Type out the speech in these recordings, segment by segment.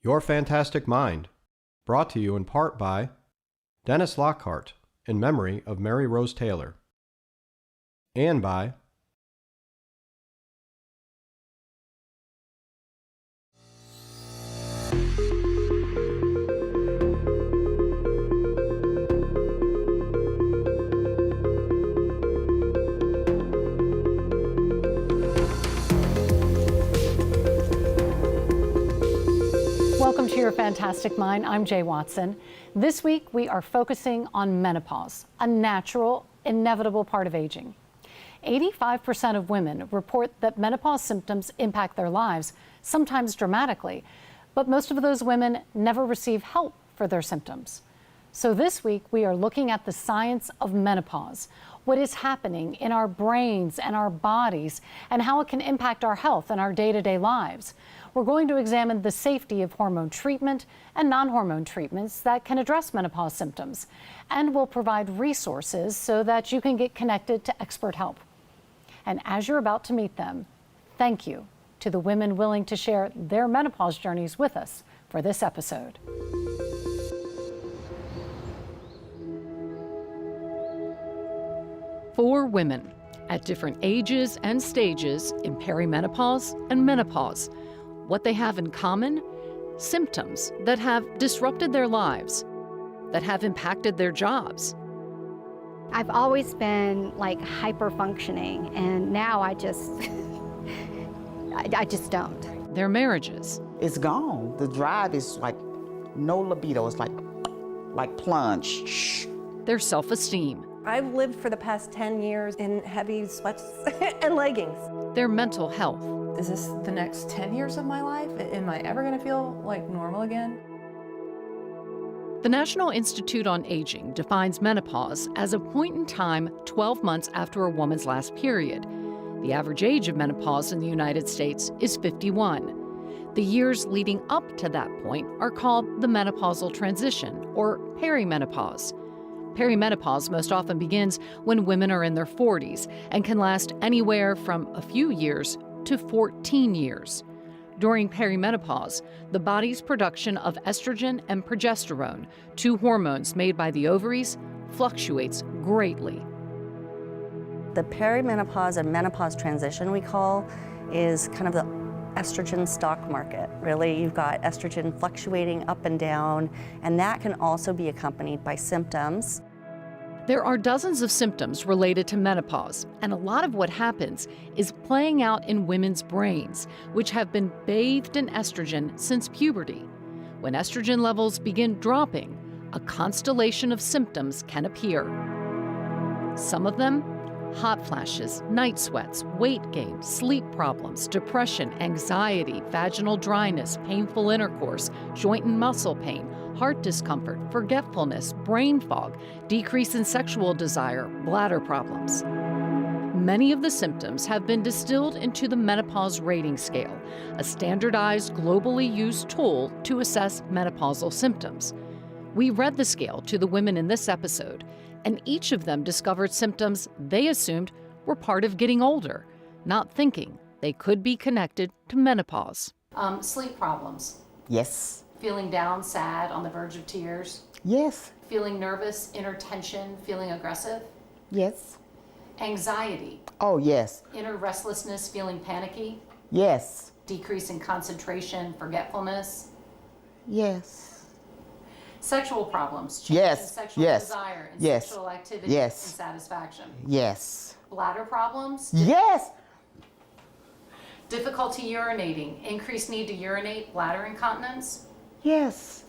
Your Fantastic Mind, brought to you in part by Dennis Lockhart, in memory of Mary Rose Taylor, and by Welcome to Your Fantastic Mind. I'm Jay Watson. This week we are focusing on menopause, a natural, inevitable part of aging. 85% of women report that menopause symptoms impact their lives, sometimes dramatically, but most of those women never receive help for their symptoms. So this week we are looking at the science of menopause, what is happening in our brains and our bodies, and how it can impact our health and our day-to-day lives. We're going to examine the safety of hormone treatment and non-hormone treatments that can address menopause symptoms, and we'll provide resources so that you can get connected to expert help. And as you're about to meet them, thank you to the women willing to share their menopause journeys with us for this episode. Four women at different ages and stages in perimenopause and menopause. What they have in common? Symptoms that have disrupted their lives, that have impacted their jobs. I've always been like hyper functioning, and now I just don't. Their marriages. It's gone. The drive is like no libido. It's like plunge. Their self-esteem. I've lived for the past 10 years in heavy sweats and leggings. Their mental health. Is this the next 10 years of my life? Am I ever going to feel like normal again? The National Institute on Aging defines menopause as a point in time 12 months after a woman's last period. The average age of menopause in the United States is 51. The years leading up to that point are called the menopausal transition, or perimenopause. Perimenopause most often begins when women are in their 40s and can last anywhere from a few years to 14 years. During perimenopause, the body's production of estrogen and progesterone, two hormones made by the ovaries, fluctuates greatly. The perimenopause and menopause transition, we call, is kind of the estrogen stock market. Really, you've got estrogen fluctuating up and down, and that can also be accompanied by symptoms. There are dozens of symptoms related to menopause, and a lot of what happens is playing out in women's brains, which have been bathed in estrogen since puberty. When estrogen levels begin dropping, a constellation of symptoms can appear. Some of them: hot flashes, night sweats, weight gain, sleep problems, depression, anxiety, vaginal dryness, painful intercourse, joint and muscle pain, heart discomfort, forgetfulness, brain fog, decrease in sexual desire, bladder problems. Many of the symptoms have been distilled into the Menopause Rating Scale, a standardized, globally used tool to assess menopausal symptoms. We read the scale to the women in this episode, and each of them discovered symptoms they assumed were part of getting older, not thinking they could be connected to menopause. Sleep problems. Yes. Feeling down, sad, on the verge of tears. Yes. Feeling nervous, inner tension, feeling aggressive. Yes. Anxiety. Oh, yes. Inner restlessness, feeling panicky. Yes. Decrease in concentration, forgetfulness. Yes. Sexual problems. Change Yes. in sexual Yes. desire and Yes. sexual activity Yes. and satisfaction. Yes. Bladder problems. Yes. Difficulty urinating, increased need to urinate, bladder incontinence. Yes.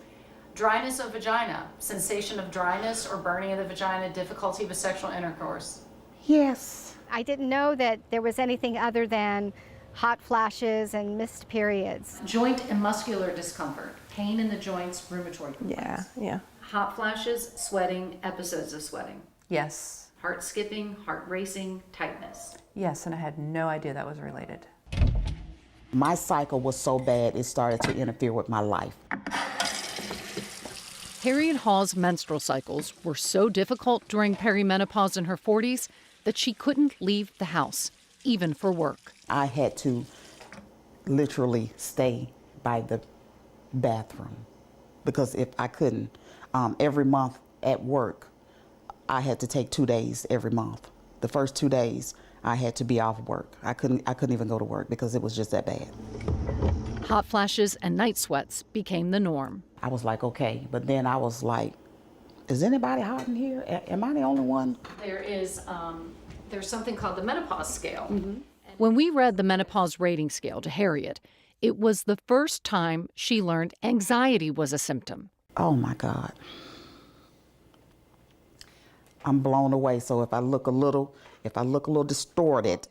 Dryness of vagina, sensation of dryness or burning of the vagina, difficulty with sexual intercourse. Yes. I didn't know that there was anything other than hot flashes and missed periods. Joint and muscular discomfort, pain in the joints, rheumatoid complaints. Yeah. Hot flashes, sweating, episodes of sweating. Yes. Heart skipping, heart racing, tightness. Yes, and I had no idea that was related. My cycle was so bad, it started to interfere with my life. Harriet Hall's menstrual cycles were so difficult during perimenopause in her 40s that she couldn't leave the house, even for work. I had to literally stay by the bathroom because if I couldn't, every month at work, I had to take 2 days every month. The first 2 days, I had to be off work. I couldn't even go to work because it was just that bad. Hot flashes and night sweats became the norm. I was like, okay, but then I was like, is anybody hot in here? Am I the only one? There's something called the menopause scale. When we read the menopause rating scale to Harriet, it was the first time she learned anxiety was a symptom. Oh my God. I'm blown away. So if I look a little distorted.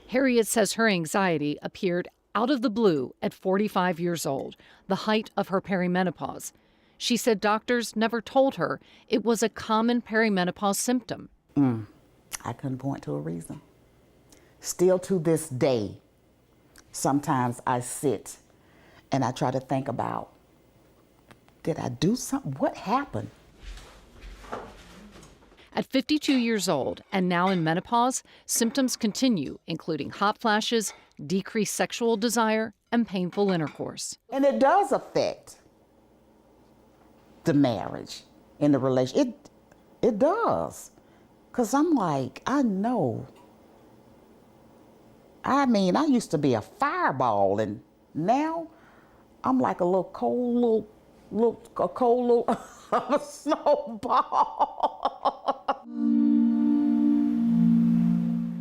Harriet says her anxiety appeared out of the blue at 45 years old, the height of her perimenopause. She said doctors never told her it was a common perimenopause symptom. I couldn't point to a reason. Still to this day, sometimes I sit and I try to think about, did I do something? What happened? At 52 years old and now in menopause, symptoms continue, including hot flashes, decreased sexual desire, and painful intercourse. And it does affect the marriage and the relationship. It does. Because I'm like, I know. I mean, I used to be a fireball, and now I'm like a little cold little snowball.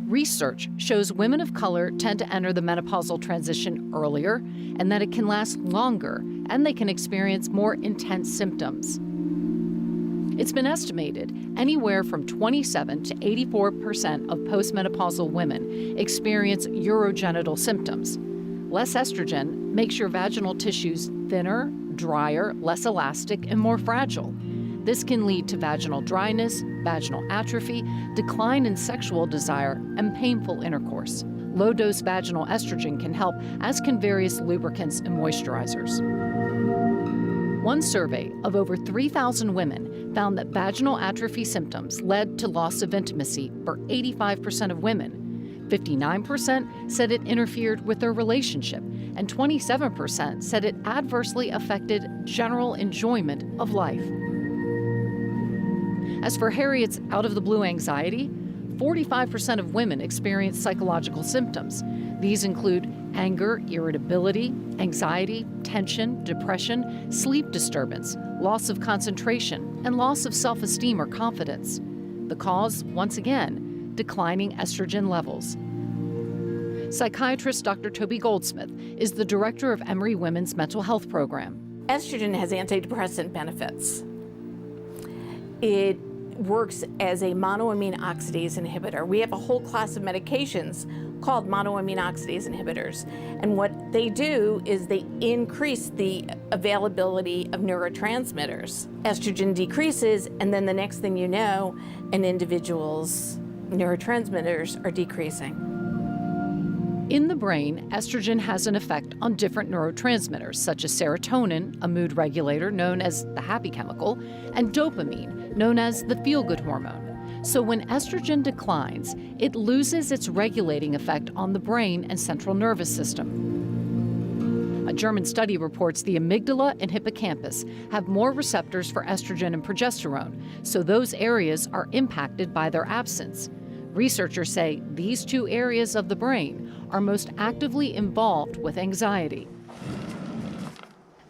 Research shows women of color tend to enter the menopausal transition earlier and that it can last longer and they can experience more intense symptoms. It's been estimated anywhere from 27 to 84% of postmenopausal women experience urogenital symptoms. Less estrogen makes your vaginal tissues thinner, drier, less elastic, and more fragile. This can lead to vaginal dryness, vaginal atrophy, decline in sexual desire, and painful intercourse. Low-dose vaginal estrogen can help, as can various lubricants and moisturizers. One survey of over 3,000 women found that vaginal atrophy symptoms led to loss of intimacy for 85% of women. 59% said it interfered with their relationship, and 27% said it adversely affected general enjoyment of life. As for Harriet's out-of-the-blue anxiety, 45% of women experience psychological symptoms. These include anger, irritability, anxiety, tension, depression, sleep disturbance, loss of concentration, and loss of self-esteem or confidence. The cause, once again, declining estrogen levels. Psychiatrist Dr. Toby Goldsmith is the director of Emory Women's Mental Health Program. Estrogen has antidepressant benefits. It works as a monoamine oxidase inhibitor. We have a whole class of medications called monoamine oxidase inhibitors. And what they do is they increase the availability of neurotransmitters. Estrogen decreases, and then the next thing you know, an individual's neurotransmitters are decreasing. In the brain, estrogen has an effect on different neurotransmitters, such as serotonin, a mood regulator known as the happy chemical, and dopamine, known as the feel-good hormone. So when estrogen declines, it loses its regulating effect on the brain and central nervous system. A German study reports the amygdala and hippocampus have more receptors for estrogen and progesterone, so those areas are impacted by their absence. Researchers say these two areas of the brain are most actively involved with anxiety.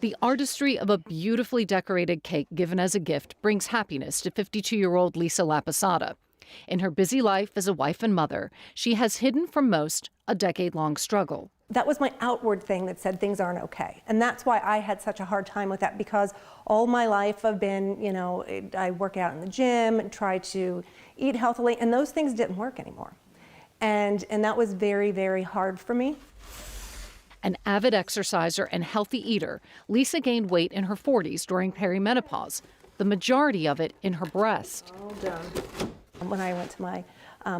The artistry of a beautifully decorated cake given as a gift brings happiness to 52-year-old Lisa Laposada. In her busy life as a wife and mother, she has hidden from most a decade-long struggle. That was my outward thing that said things aren't okay. And that's why I had such a hard time with that, because all my life I've been, I work out in the gym and try to eat healthily, and those things didn't work anymore. And that was very, very hard for me. An avid exerciser and healthy eater, Lisa gained weight in her 40s during perimenopause, the majority of it in her breast. All done. When I went to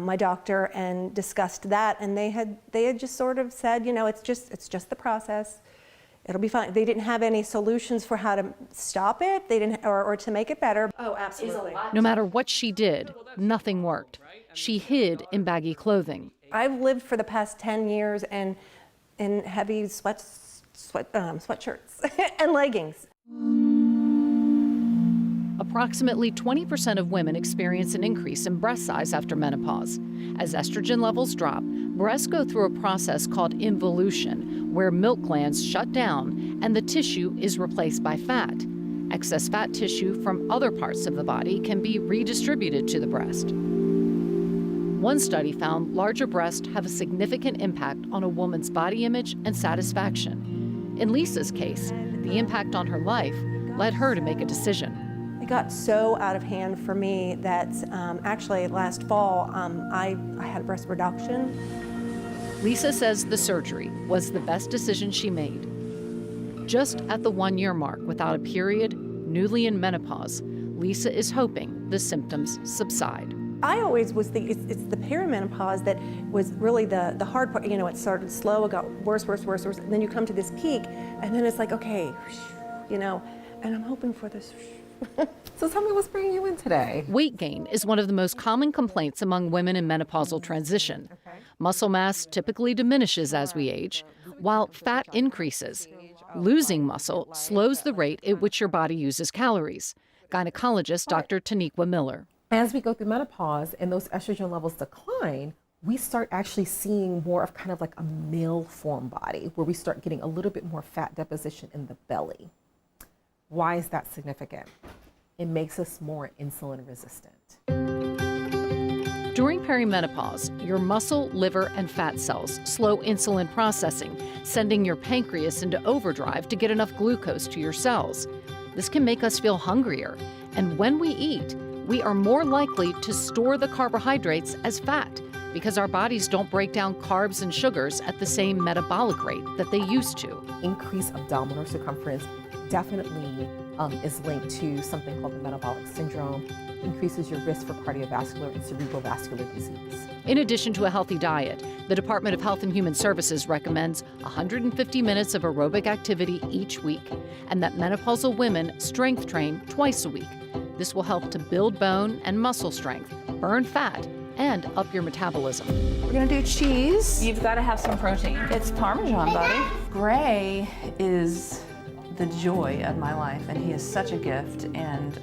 my doctor and discussed that, and they had just sort of said, it's just the process. It'll be fine. They didn't have any solutions for how to stop it. They didn't, or to make it better. Oh, absolutely. No matter what she did, nothing worked. She hid in baggy clothing. I've lived for the past 10 years in heavy sweatshirts and leggings. Approximately 20% of women experience an increase in breast size after menopause. As estrogen levels drop, breasts go through a process called involution, where milk glands shut down and the tissue is replaced by fat. Excess fat tissue from other parts of the body can be redistributed to the breast. One study found larger breasts have a significant impact on a woman's body image and satisfaction. In Lisa's case, the impact on her life led her to make a decision. It got so out of hand for me that actually last fall I had a breast reduction. Lisa says the surgery was the best decision she made. Just at the 1-year mark without a period, newly in menopause, Lisa is hoping the symptoms subside. I always was thinking it's the perimenopause that was really the hard part. You know, it started slow, it got worse, and then you come to this peak, and then it's like, okay, you know, and I'm hoping for this. So tell me what's bringing you in today? Weight gain is one of the most common complaints among women in menopausal transition. Muscle mass typically diminishes as we age, while fat increases. Losing muscle slows the rate at which your body uses calories. Gynecologist Dr. Taniqua Miller. As we go through menopause and those estrogen levels decline, we start actually seeing more of kind of like a male form body, where we start getting a little bit more fat deposition in the belly. Why is that significant? It makes us more insulin resistant. During perimenopause, your muscle, liver, and fat cells slow insulin processing, sending your pancreas into overdrive to get enough glucose to your cells. This can make us feel hungrier, and when we eat, we are more likely to store the carbohydrates as fat because our bodies don't break down carbs and sugars at the same metabolic rate that they used to. Increased abdominal circumference definitely is linked to something called the metabolic syndrome, increases your risk for cardiovascular and cerebrovascular disease. In addition to a healthy diet, the Department of Health and Human Services recommends 150 minutes of aerobic activity each week, and that menopausal women strength train twice a week. This will help to build bone and muscle strength, burn fat, and up your metabolism. We're gonna do cheese. You've got to have some protein. It's Parmesan, buddy. Gray is the joy of my life, and he is such a gift, and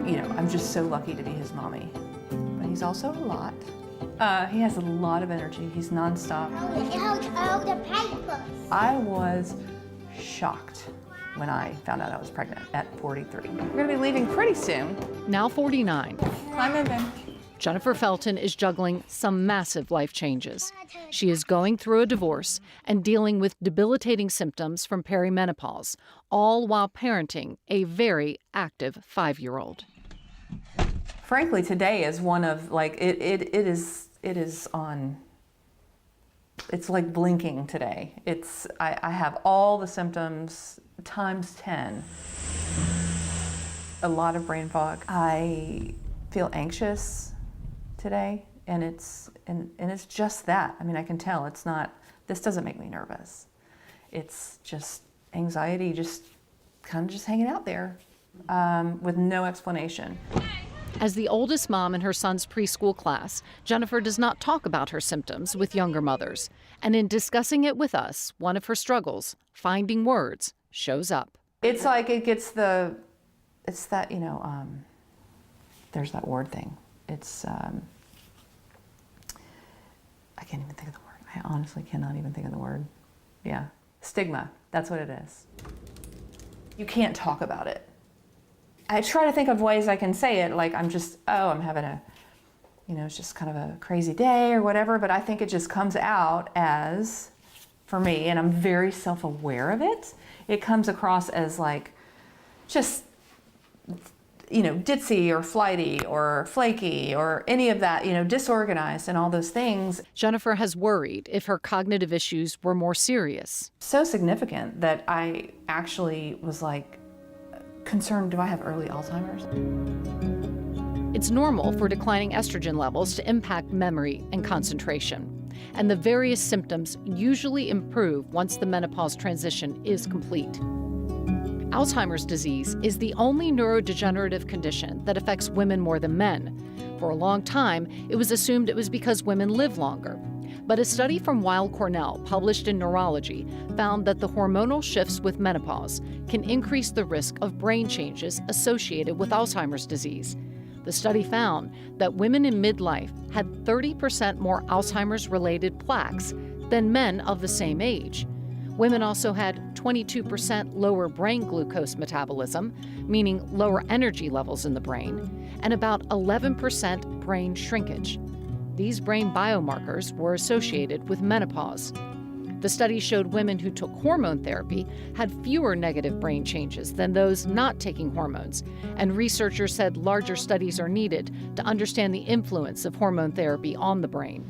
you know, I'm just so lucky to be his mommy. But he's also a lot. He has a lot of energy. He's nonstop. I was shocked when I found out I was pregnant at 43. We're gonna be leaving pretty soon. Now 49. I'm in bed. Jennifer Felton is juggling some massive life changes. She is going through a divorce and dealing with debilitating symptoms from perimenopause, all while parenting a very active 5-year-old. Frankly, today is one of like it is on. It's like blinking today. I have all the symptoms times 10. A lot of brain fog. I feel anxious today, and it's just that. I mean, I can tell it's not. This doesn't make me nervous. It's just anxiety, just kind of just hanging out there with no explanation. As the oldest mom in her son's preschool class, Jennifer does not talk about her symptoms with younger mothers. And in discussing it with us, one of her struggles, finding words, shows up. It's like it's that, you know, there's that word thing. It's, I can't even think of the word. I honestly cannot even think of the word. Yeah, stigma, that's what it is. You can't talk about it. I try to think of ways I can say it, like I'm having a, you know, it's just kind of a crazy day or whatever, but I think it just comes out as, for me, and I'm very self-aware of it, it comes across as like, just, you know, ditzy or flighty or flaky or any of that, you know, disorganized and all those things. Jennifer has worried if her cognitive issues were more serious. So significant that I actually was like, concerned, do I have early Alzheimer's? It's normal for declining estrogen levels to impact memory and concentration, and the various symptoms usually improve once the menopause transition is complete. Alzheimer's disease is the only neurodegenerative condition that affects women more than men. For a long time, it was assumed it was because women live longer. But a study from Weill Cornell, published in Neurology, found that the hormonal shifts with menopause can increase the risk of brain changes associated with Alzheimer's disease. The study found that women in midlife had 30% more Alzheimer's-related plaques than men of the same age. Women also had 22% lower brain glucose metabolism, meaning lower energy levels in the brain, and about 11% brain shrinkage. These brain biomarkers were associated with menopause. The study showed women who took hormone therapy had fewer negative brain changes than those not taking hormones, and researchers said larger studies are needed to understand the influence of hormone therapy on the brain.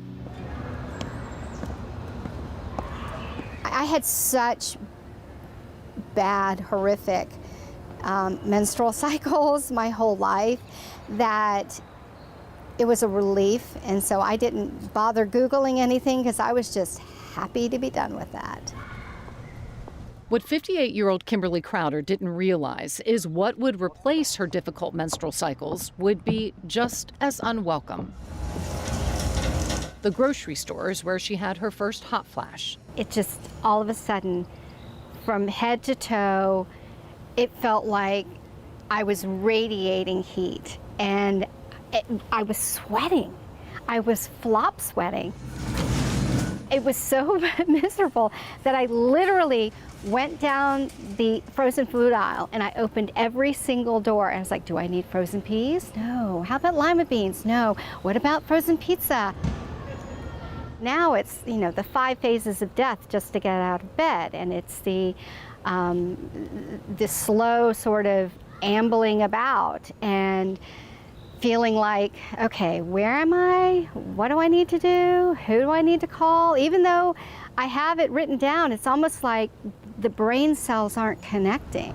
I had such bad, horrific menstrual cycles my whole life that it was a relief, and so I didn't bother Googling anything because I was just happy to be done with that. What 58-year-old Kimberly Crowder didn't realize is what would replace her difficult menstrual cycles would be just as unwelcome. The grocery store is where she had her first hot flash. It just, all of a sudden, from head to toe, it felt like I was radiating heat, and I was sweating. I was flop sweating. It was so miserable that I literally went down the frozen food aisle and I opened every single door. I was like, do I need frozen peas? No. How about lima beans? No. What about frozen pizza? Now it's, the 5 phases of death just to get out of bed, and it's the slow sort of ambling about and feeling like, okay, where am I? What do I need to do? Who do I need to call? Even though I have it written down, it's almost like the brain cells aren't connecting.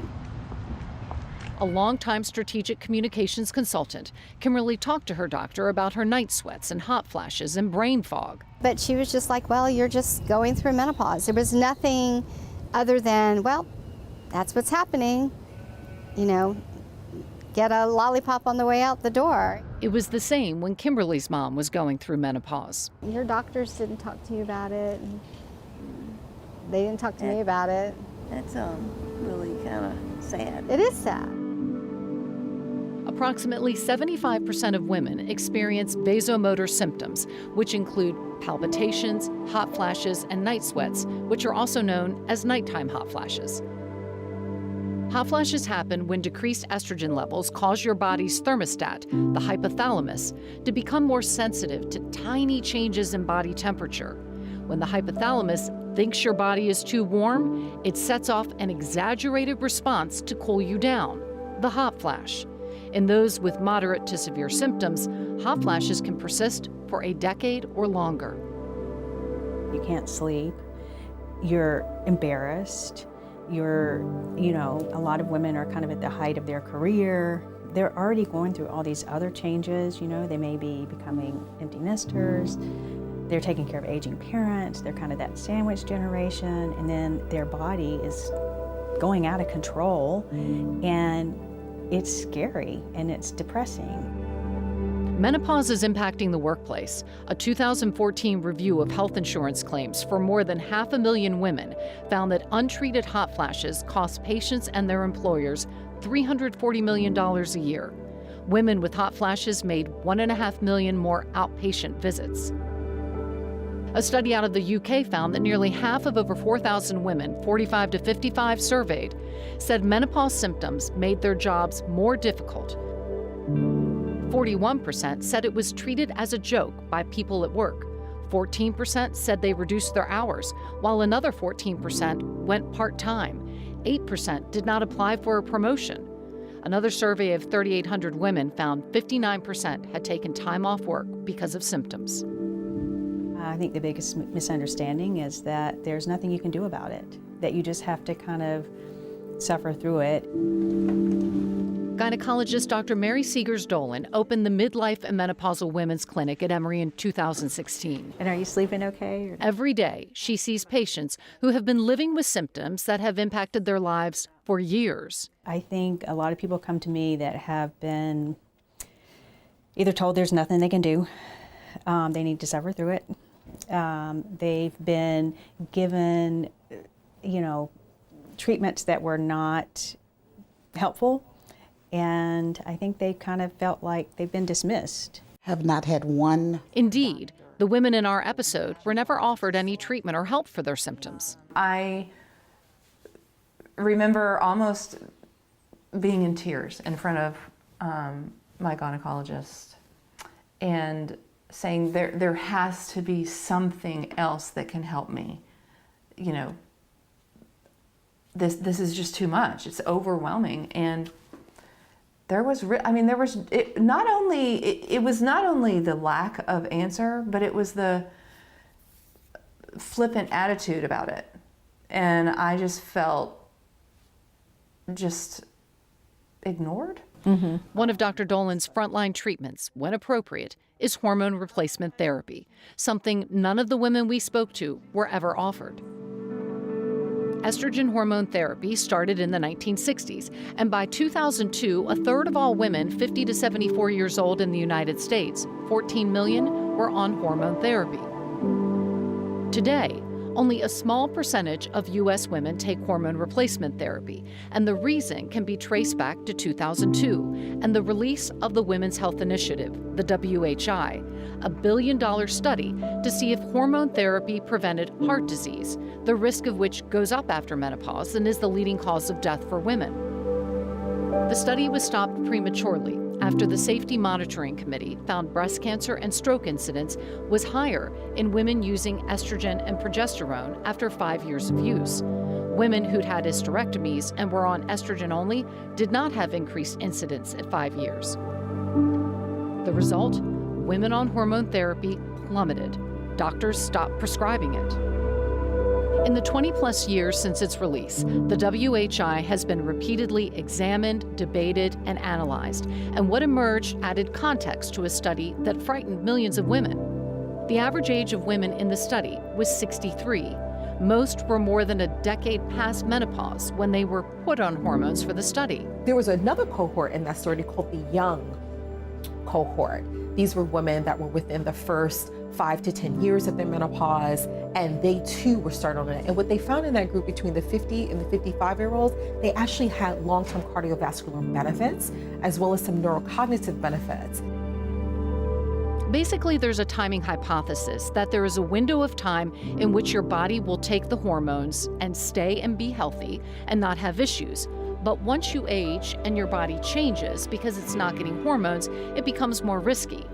A longtime strategic communications consultant, Kimberly talked to her doctor about her night sweats and hot flashes and brain fog. But she was just like, well, you're just going through menopause. There was nothing other than, well, that's what's happening. Get a lollipop on the way out the door. It was the same when Kimberly's mom was going through menopause. Your doctors didn't talk to you about it. They didn't talk to me about it. That's really kind of sad. It is sad. Approximately 75% of women experience vasomotor symptoms, which include palpitations, hot flashes, and night sweats, which are also known as nighttime hot flashes. Hot flashes happen when decreased estrogen levels cause your body's thermostat, the hypothalamus, to become more sensitive to tiny changes in body temperature. When the hypothalamus thinks your body is too warm, it sets off an exaggerated response to cool you down, the hot flash. In those with moderate to severe symptoms, hot flashes can persist for a decade or longer. You can't sleep, you're embarrassed, a lot of women are kind of at the height of their career. They're already going through all these other changes, they may be becoming empty nesters, they're taking care of aging parents, they're kind of that sandwich generation, and then their body is going out of control, and it's scary and it's depressing. Menopause is impacting the workplace. A 2014 review of health insurance claims for more than 500,000 women found that untreated hot flashes cost patients and their employers $340 million a year. Women with hot flashes made 1.5 million more outpatient visits. A study out of the UK found that nearly half of over 4,000 women, 45 to 55 surveyed, said menopause symptoms made their jobs more difficult. 41% said it was treated as a joke by people at work. 14% said they reduced their hours, while another 14% went part-time. 8% did not apply for a promotion. Another survey of 3,800 women found 59% had taken time off work because of symptoms. I think the biggest misunderstanding is that there's nothing you can do about it, that you just have to kind of suffer through it. Gynecologist Dr. Mary Seegers-Dolan opened the Midlife and Menopausal Women's Clinic at Emory in 2016. And are you sleeping okay? Every day, she sees patients who have been living with symptoms that have impacted their lives for years. I think a lot of people come to me that have been either told there's nothing they can do, they need to suffer through it, They've been given, treatments that were not helpful, and I think they kind of felt like they've been dismissed. Have not had one. Indeed, the women in our episode were never offered any treatment or help for their symptoms. I remember almost being in tears in front of my gynecologist and saying there has to be something else that can help me. This is just too much. It's overwhelming. And it was not only the lack of answer, but it was the flippant attitude about it. And I just felt ignored. Mm-hmm. One of Dr. Dolan's frontline treatments, when appropriate, is hormone replacement therapy, something none of the women we spoke to were ever offered. Estrogen hormone therapy started in the 1960s, and by 2002, a third of all women 50 to 74 years old in the United States, 14 million, were on hormone therapy. Today, only a small percentage of U.S. women take hormone replacement therapy, and the reason can be traced back to 2002 and the release of the Women's Health Initiative, the WHI, a $1 billion study to see if hormone therapy prevented heart disease, the risk of which goes up after menopause and is the leading cause of death for women. The study was stopped prematurely after the Safety Monitoring Committee found breast cancer and stroke incidence was higher in women using estrogen and progesterone after 5 years of use. Women who'd had hysterectomies and were on estrogen only did not have increased incidence at 5 years. The result? Women on hormone therapy plummeted. Doctors stopped prescribing it. In the 20-plus years since its release, the WHI has been repeatedly examined, debated, and analyzed, and what emerged added context to a study that frightened millions of women. The average age of women in the study was 63. Most were more than a decade past menopause when they were put on hormones for the study. There was another cohort in that study called the young cohort. These were women that were within the first 5 to 10 years of their menopause, and they too were started on it. And what they found in that group between the 50 and the 55-year-olds, they actually had long-term cardiovascular benefits, as well as some neurocognitive benefits. Basically, there's a timing hypothesis that there is a window of time in which your body will take the hormones and stay and be healthy and not have issues. But once you age and your body changes because it's not getting hormones, it becomes more risky.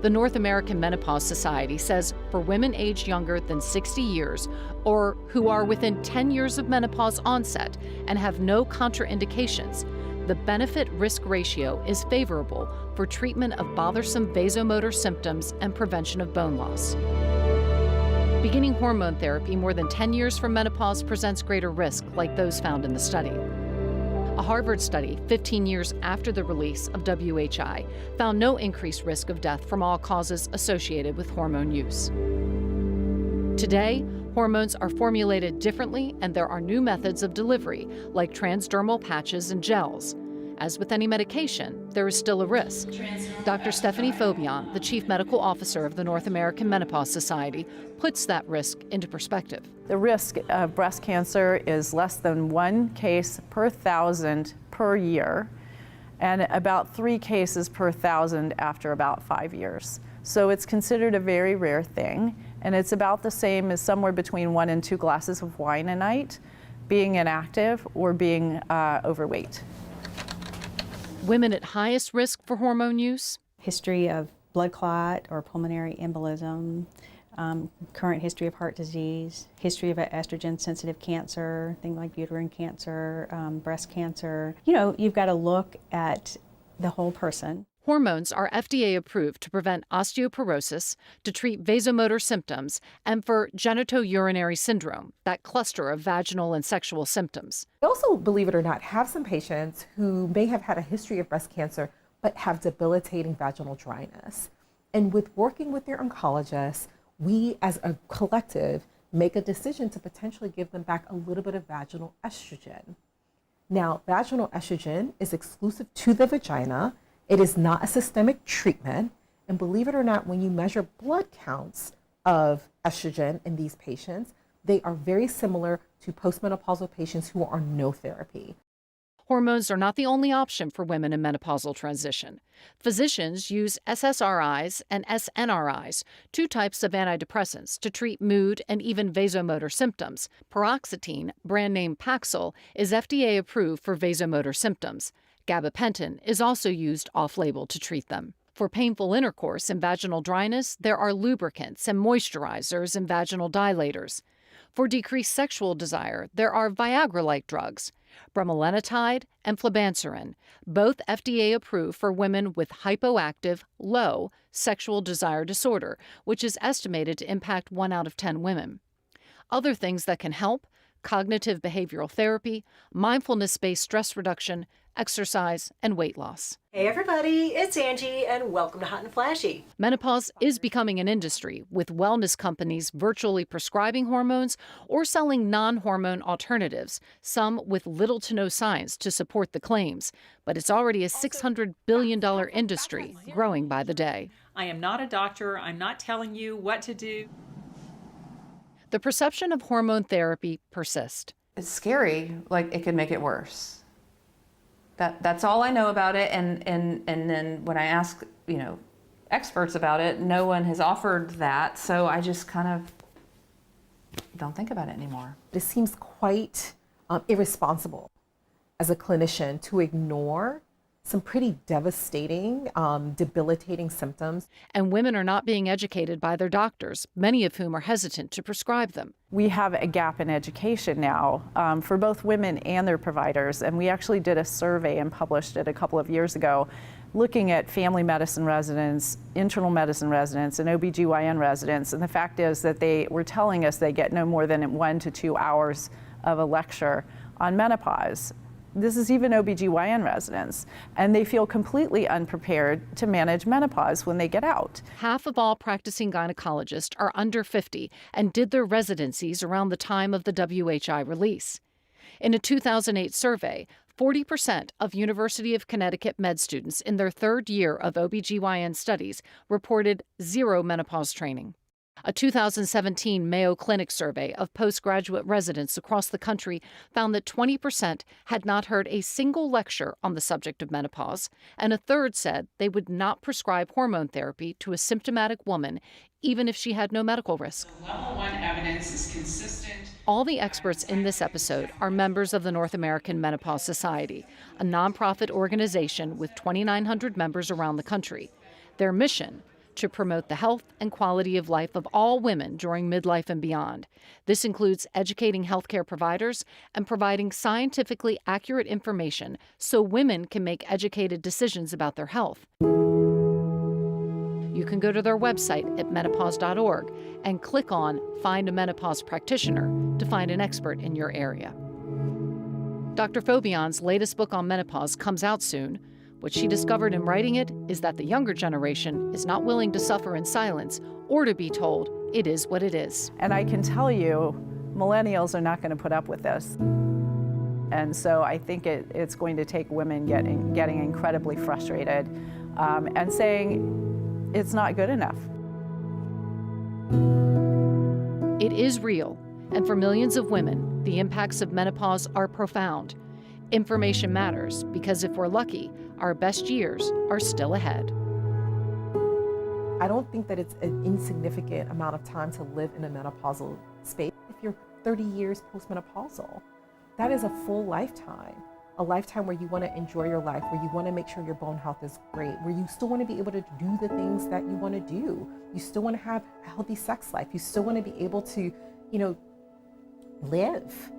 The North American Menopause Society says for women aged younger than 60 years or who are within 10 years of menopause onset and have no contraindications, the benefit-risk ratio is favorable for treatment of bothersome vasomotor symptoms and prevention of bone loss. Beginning hormone therapy more than 10 years from menopause presents greater risk, like those found in the study. A Harvard study 15 years after the release of WHI found no increased risk of death from all causes associated with hormone use. Today, hormones are formulated differently and there are new methods of delivery, like transdermal patches and gels. As with any medication, there is still a risk. Dr. Stephanie Faubion, the Chief Medical Officer of the North American Menopause Society, puts that risk into perspective. The risk of breast cancer is less than 1 case per 1,000 per year, and about 3 cases per 1,000 after about 5 years. So it's considered a very rare thing, and it's about the same as somewhere between 1 and 2 glasses of wine a night, being inactive or being overweight. Women at highest risk for hormone use? History of blood clot or pulmonary embolism, current history of heart disease, history of estrogen-sensitive cancer, things like uterine cancer, breast cancer. You've got to look at the whole person. Hormones are FDA approved to prevent osteoporosis, to treat vasomotor symptoms, and for genitourinary syndrome, that cluster of vaginal and sexual symptoms. I also, believe it or not, have some patients who may have had a history of breast cancer but have debilitating vaginal dryness. And with working with their oncologist, we as a collective make a decision to potentially give them back a little bit of vaginal estrogen. Now, vaginal estrogen is exclusive to the vagina. It is not a systemic treatment, and believe it or not, when you measure blood counts of estrogen in these patients, they are very similar to postmenopausal patients who are on no therapy. Hormones are not the only option for women in menopausal transition. Physicians use SSRIs and SNRIs, two types of antidepressants, to treat mood and even vasomotor symptoms. Paroxetine, brand name Paxil, is FDA approved for vasomotor symptoms. Gabapentin is also used off-label to treat them. For painful intercourse and vaginal dryness, there are lubricants and moisturizers and vaginal dilators. For decreased sexual desire, there are Viagra-like drugs, bremelanotide and flibanserin, both FDA approved for women with hypoactive, low sexual desire disorder, which is estimated to impact 1 out of 10 women. Other things that can help: cognitive behavioral therapy, mindfulness-based stress reduction, exercise, and weight loss. Hey everybody, it's Angie and welcome to Hot and Flashy. Menopause is becoming an industry, with wellness companies virtually prescribing hormones or selling non-hormone alternatives, some with little to no science to support the claims. But it's already a $600 billion industry, growing by the day. I am not a doctor. I'm not telling you what to do. The perception of hormone therapy persists. It's scary, like it could make it worse. That's all I know about it, and then when I ask, experts about it, no one has offered that, so I just kind of don't think about it anymore. It seems quite irresponsible as a clinician to ignore some pretty devastating, debilitating symptoms. And women are not being educated by their doctors, many of whom are hesitant to prescribe them. We have a gap in education now for both women and their providers, and we actually did a survey and published it a couple of years ago looking at family medicine residents, internal medicine residents, and OBGYN residents, and the fact is that they were telling us they get no more than 1 to 2 hours of a lecture on menopause. This is even OBGYN residents, and they feel completely unprepared to manage menopause when they get out. Half of all practicing gynecologists are under 50 and did their residencies around the time of the WHI release. In a 2008 survey, 40% of University of Connecticut med students in their third year of OBGYN studies reported zero menopause training. A 2017 Mayo Clinic survey of postgraduate residents across the country found that 20% had not heard a single lecture on the subject of menopause, and a third said they would not prescribe hormone therapy to a symptomatic woman, even if she had no medical risk. Level 1 evidence is consistent. All the experts in this episode are members of the North American Menopause Society, a nonprofit organization with 2,900 members around the country. Their mission: to promote the health and quality of life of all women during midlife and beyond. This includes educating healthcare providers and providing scientifically accurate information so women can make educated decisions about their health. You can go to their website at menopause.org and click on Find a Menopause Practitioner to find an expert in your area. Dr. Fobion's latest book on menopause comes out soon. What she discovered in writing it is that the younger generation is not willing to suffer in silence or to be told it is what it is. And I can tell you, millennials are not going to put up with this. And so I think it's going to take women getting incredibly frustrated and saying it's not good enough. It is real, and for millions of women, the impacts of menopause are profound. Information matters because if we're lucky, our best years are still ahead. I don't think that it's an insignificant amount of time to live in a menopausal space. If you're 30 years postmenopausal, that is a full lifetime. A lifetime where you want to enjoy your life, where you want to make sure your bone health is great, where you still want to be able to do the things that you want to do. You still want to have a healthy sex life. You still want to be able to, live.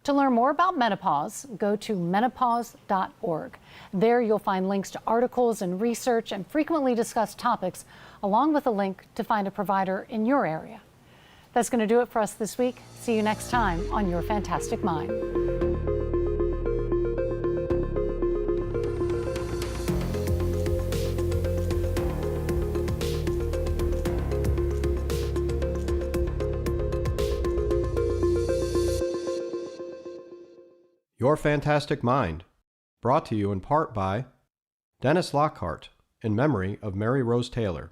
To learn more about menopause, go to menopause.org. There you'll find links to articles and research and frequently discussed topics, along with a link to find a provider in your area. That's going to do it for us this week. See you next time on Your Fantastic Mind. Your Fantastic Mind, Brought to you in part by Dennis Lockhart, in memory of Mary Rose Taylor.